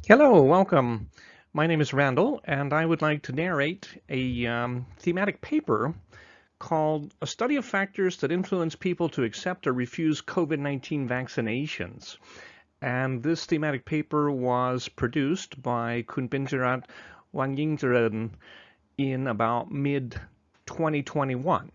Hello, welcome. My name is Randall, and I would like to narrate a thematic paper called A Study of Factors That Influence People to Accept or Refuse COVID-19 Vaccinations. And this thematic paper was produced by Kunpincharat Wangyingcharan in about mid-2021.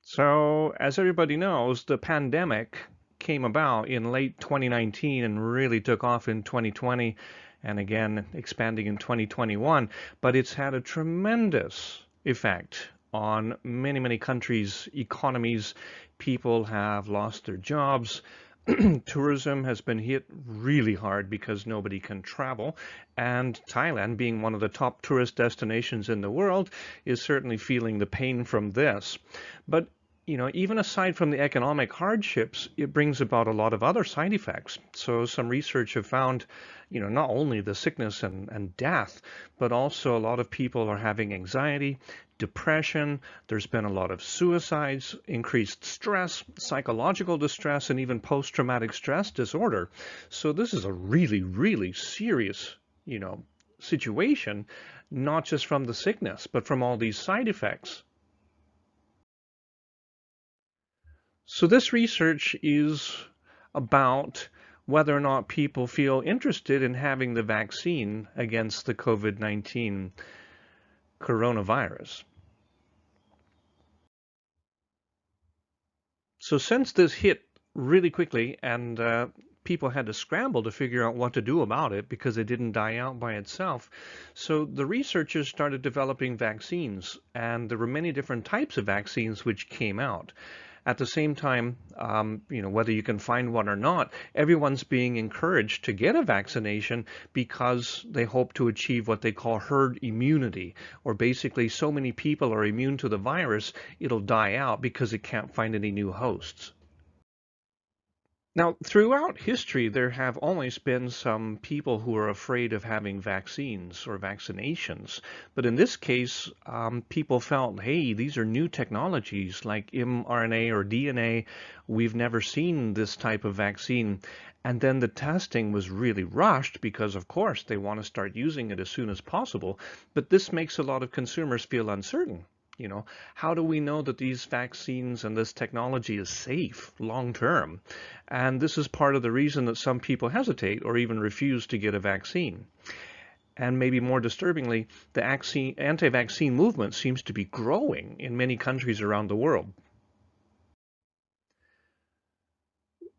So, as everybody knows, the pandemic came about in late 2019 and really took off in 2020 and again expanding in 2021. But it's had a tremendous effect on many, many countries' economies. People have lost their jobs. Tourism has been hit really hard because nobody can travel. And Thailand, being one of the top tourist destinations in the world, is certainly feeling the pain from this. But even aside from the economic hardships, it brings about a lot of other side effects. So some research have found, not only the sickness and death, but also a lot of people are having anxiety, depression. There's been a lot of suicides, increased stress, psychological distress, and even post-traumatic stress disorder. So this is a really, really serious, situation, not just from the sickness, but from all these side effects. So this research is about whether or not people feel interested in having the vaccine against the COVID-19 coronavirus. So since this hit really quickly and people had to scramble to figure out what to do about it because it didn't die out by itself. So the researchers started developing vaccines, and there were many different types of vaccines which came out. At the same time, whether you can find one or not, everyone's being encouraged to get a vaccination because they hope to achieve what they call herd immunity, or basically so many people are immune to the virus, it'll die out because it can't find any new hosts. Now, throughout history, there have always been some people who are afraid of having vaccines or vaccinations. But in this case, people felt, hey, these are new technologies like mRNA or DNA. We've never seen this type of vaccine. And then the testing was really rushed because, of course, they want to start using it as soon as possible. But this makes a lot of consumers feel uncertain. How do we know that these vaccines and this technology is safe long term? And this is part of the reason that some people hesitate or even refuse to get a vaccine. And maybe more disturbingly, the anti-vaccine movement seems to be growing in many countries around the world.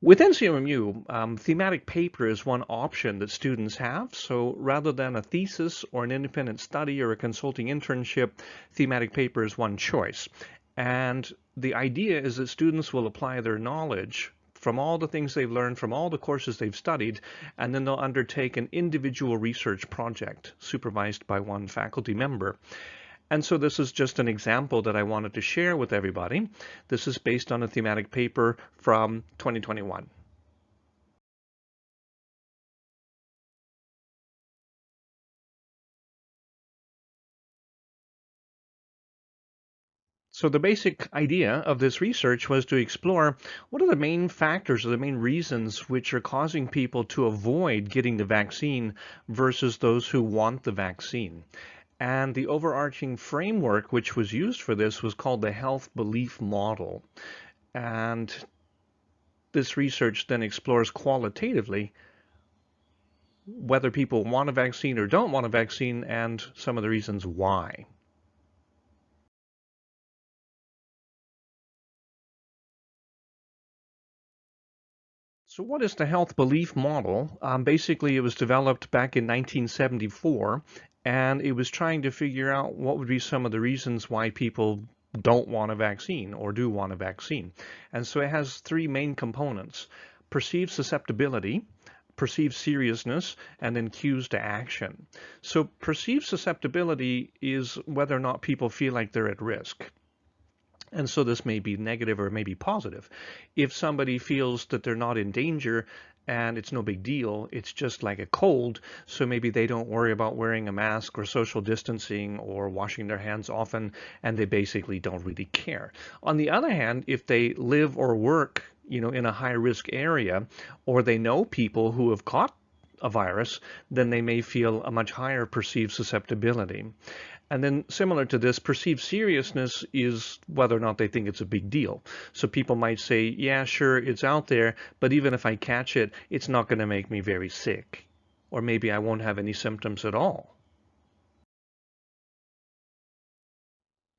Within CMMU, thematic paper is one option that students have. So rather than a thesis or an independent study or a consulting internship, thematic paper is one choice. And the idea is that students will apply their knowledge from all the things they've learned, from all the courses they've studied, and then they'll undertake an individual research project supervised by one faculty member. And so this is just an example that I wanted to share with everybody. This is based on a thematic paper from 2021. So the basic idea of this research was to explore what are the main factors or the main reasons which are causing people to avoid getting the vaccine versus those who want the vaccine. And the overarching framework which was used for this was called the health belief model. And this research then explores qualitatively whether people want a vaccine or don't want a vaccine and some of the reasons why. So what is the health belief model? Basically, it was developed back in 1974, and it was trying to figure out what would be some of the reasons why people don't want a vaccine or do want a vaccine. And so it has three main components: perceived susceptibility, perceived seriousness, and then cues to action. So perceived susceptibility is whether or not people feel like they're at risk. And so this may be negative or maybe positive. If somebody feels that they're not in danger and it's no big deal, it's just like a cold, so maybe they don't worry about wearing a mask or social distancing or washing their hands often, and they basically don't really care. On the other hand, if they live or work in a high risk area, or they know people who have caught a virus, then they may feel a much higher perceived susceptibility. And then similar to this, perceived seriousness is whether or not they think it's a big deal. So people might say, yeah, sure, it's out there, but even if I catch it, it's not going to make me very sick. Or maybe I won't have any symptoms at all.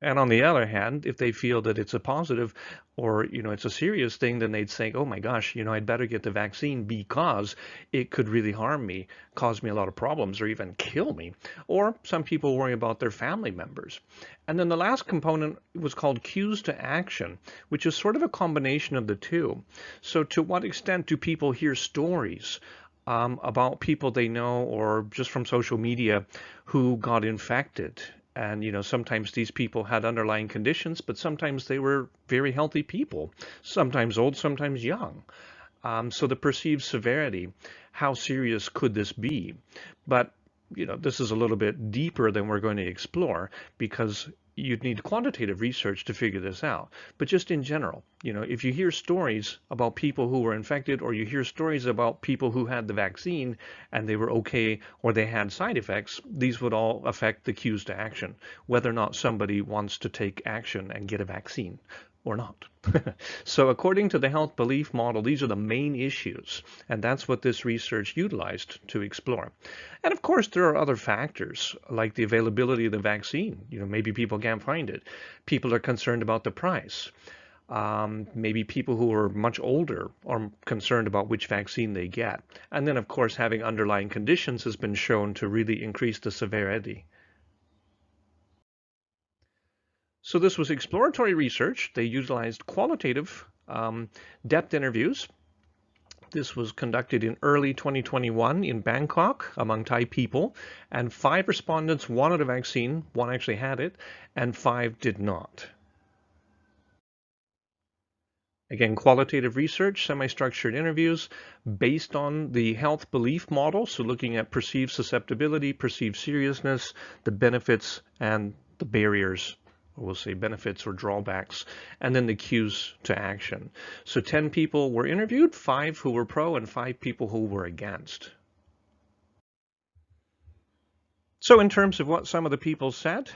And on the other hand, if they feel that it's a positive or, it's a serious thing, then they'd say, oh my gosh, I'd better get the vaccine because it could really harm me, cause me a lot of problems, or even kill me. Or some people worry about their family members. And then the last component was called cues to action, which is sort of a combination of the two. So to what extent do people hear stories about people they know or just from social media who got infected? And, sometimes these people had underlying conditions, but sometimes they were very healthy people, sometimes old, sometimes young. So the perceived severity, how serious could this be? But, this is a little bit deeper than we're going to explore because you'd need quantitative research to figure this out. But just in general, if you hear stories about people who were infected, or you hear stories about people who had the vaccine and they were okay, or they had side effects, these would all affect the cues to action, whether or not somebody wants to take action and get a vaccine or not. So according to the health belief model, these are the main issues, and that's what this research utilized to explore. And of course, there are other factors like the availability of the vaccine. Maybe people can't find it. People are concerned about the price. Maybe people who are much older are concerned about which vaccine they get. And then, of course, having underlying conditions has been shown to really increase the severity. So this was exploratory research. They utilized qualitative depth interviews. This was conducted in early 2021 in Bangkok among Thai people, and 5 respondents wanted a vaccine, 1 actually had it, and 5 did not. Again, qualitative research, semi-structured interviews based on the health belief model, so looking at perceived susceptibility, perceived seriousness, the benefits and the barriers, or we'll say benefits or drawbacks, and then the cues to action. So 10 people were interviewed, 5 who were pro and 5 people who were against. So in terms of what some of the people said,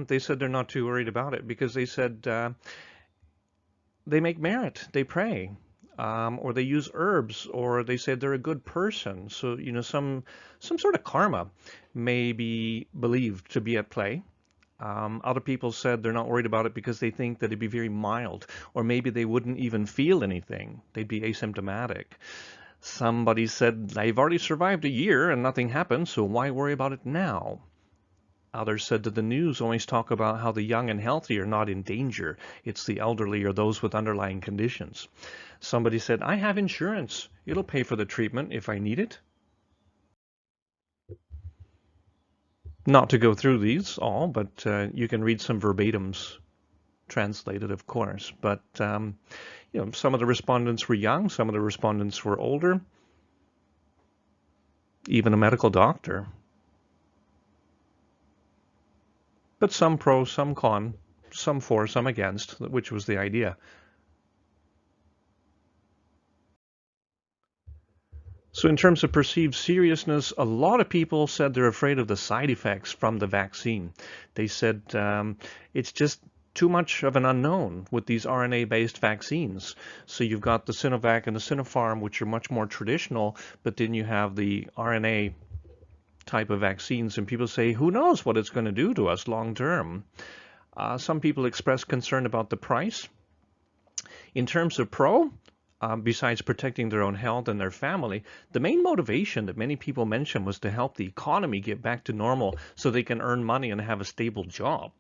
they said they're not too worried about it because they said they make merit, they pray, or they use herbs, or they say they're a good person. So, some sort of karma may be believed to be at play. Other people said they're not worried about it because they think that it'd be very mild, or maybe they wouldn't even feel anything. They'd be asymptomatic. Somebody said, I've already survived a year and nothing happened, so why worry about it now? Others said that the news always talk about how the young and healthy are not in danger. It's the elderly or those with underlying conditions. Somebody said, I have insurance. It'll pay for the treatment if I need it. Not to go through these all, but you can read some verbatims translated, of course. But, some of the respondents were young, some of the respondents were older, even a medical doctor. But some pro, some con, some for, some against, which was the idea. So in terms of perceived seriousness, a lot of people said they're afraid of the side effects from the vaccine. They said it's just too much of an unknown with these RNA-based vaccines. So you've got the Sinovac and the Sinopharm, which are much more traditional, but then you have the RNA type of vaccines, and people say, who knows what it's going to do to us long term? Some people express concern about the price. In terms of pro, besides protecting their own health and their family, the main motivation that many people mention was to help the economy get back to normal so they can earn money and have a stable job.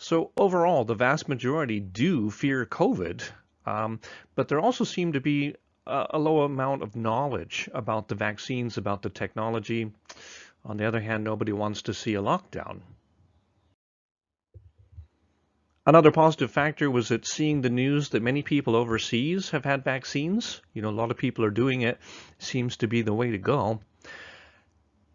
So overall, the vast majority do fear COVID, but there also seem to be a low amount of knowledge about the vaccines, about the technology. On the other hand, nobody wants to see a lockdown. Another positive factor was that seeing the news that many people overseas have had vaccines, a lot of people are doing it, seems to be the way to go.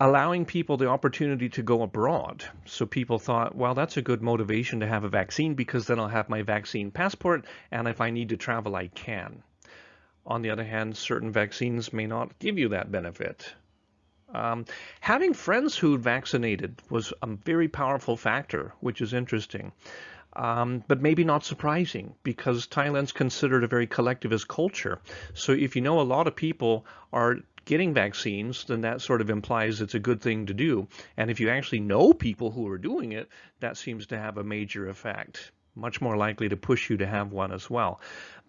allowing people the opportunity to go abroad. So people thought, well, that's a good motivation to have a vaccine because then I'll have my vaccine passport, and if I need to travel, I can. On the other hand, certain vaccines may not give you that benefit. Um, Having friends who vaccinated was a very powerful factor, which is interesting, but maybe not surprising because Thailand's considered a very collectivist culture. So if you know a lot of people are getting vaccines, then that sort of implies it's a good thing to do. And if you actually know people who are doing it, that seems to have a major effect, much more likely to push you to have one as well.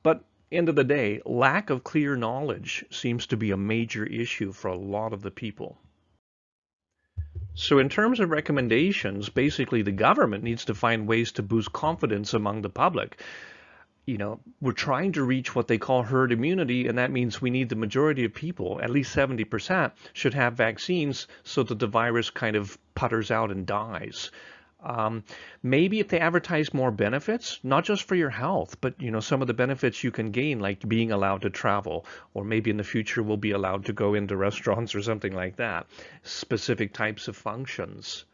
But end of the day, lack of clear knowledge seems to be a major issue for a lot of the people. So in terms of recommendations, basically the government needs to find ways to boost confidence among the public. We're trying to reach what they call herd immunity, and that means we need the majority of people, at least 70%, should have vaccines so that the virus kind of putters out and dies. Um, Maybe if they advertise more benefits, not just for your health, but some of the benefits you can gain, like being allowed to travel, or maybe in the future we'll be allowed to go into restaurants or something like that. Specific types of functions,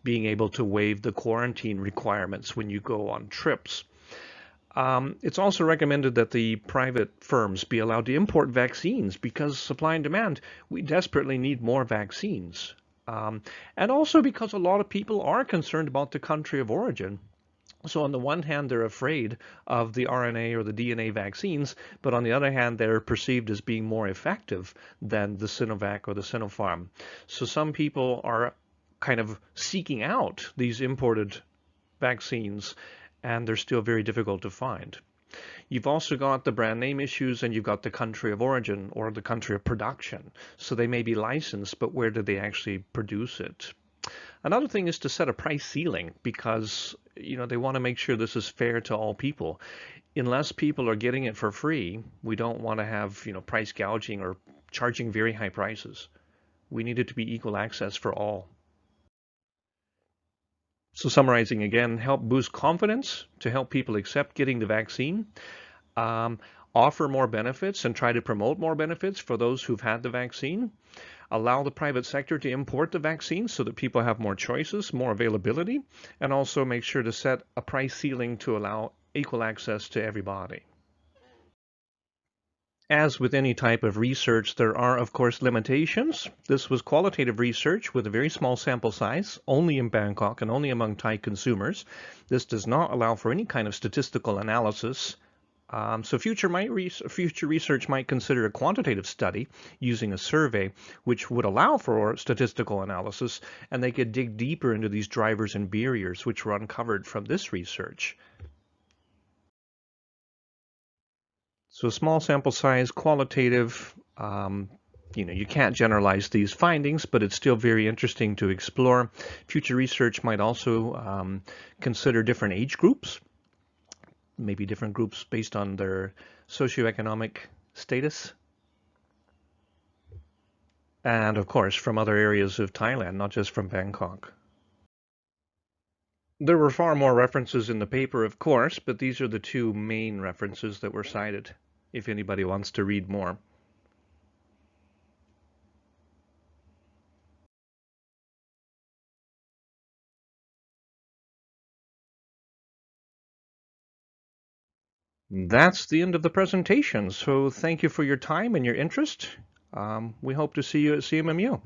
being able to waive the quarantine requirements when you go on trips. It's also recommended that the private firms be allowed to import vaccines because supply and demand, we desperately need more vaccines. Um, and also because a lot of people are concerned about the country of origin. So on the one hand, they're afraid of the RNA or the DNA vaccines, but on the other hand, they're perceived as being more effective than the Sinovac or the Sinopharm. So some people are kind of seeking out these imported vaccines, and they're still very difficult to find. You've also got the brand name issues, and you've got the country of origin or the country of production. So they may be licensed, but where do they actually produce it? Another thing is to set a price ceiling because they want to make sure this is fair to all people. Unless people are getting it for free, we don't want to have price gouging or charging very high prices. We need it to be equal access for all. So summarizing again, help boost confidence to help people accept getting the vaccine, um, offer more benefits and try to promote more benefits for those who've had the vaccine, allow the private sector to import the vaccine so that people have more choices, more availability, and also make sure to set a price ceiling to allow equal access to everybody. As with any type of research, there are, of course, limitations. This was qualitative research with a very small sample size, only in Bangkok and only among Thai consumers. This does not allow for any kind of statistical analysis. So future research might consider a quantitative study using a survey, which would allow for statistical analysis, and they could dig deeper into these drivers and barriers which were uncovered from this research. So small sample size, qualitative, you can't generalize these findings, but it's still very interesting to explore. Future research might also consider different age groups, maybe different groups based on their socioeconomic status. And of course, from other areas of Thailand, not just from Bangkok. There were far more references in the paper, of course, but these are the two main references that were cited, if anybody wants to read more. That's the end of the presentation, so thank you for your time and your interest. We hope to see you at CMMU.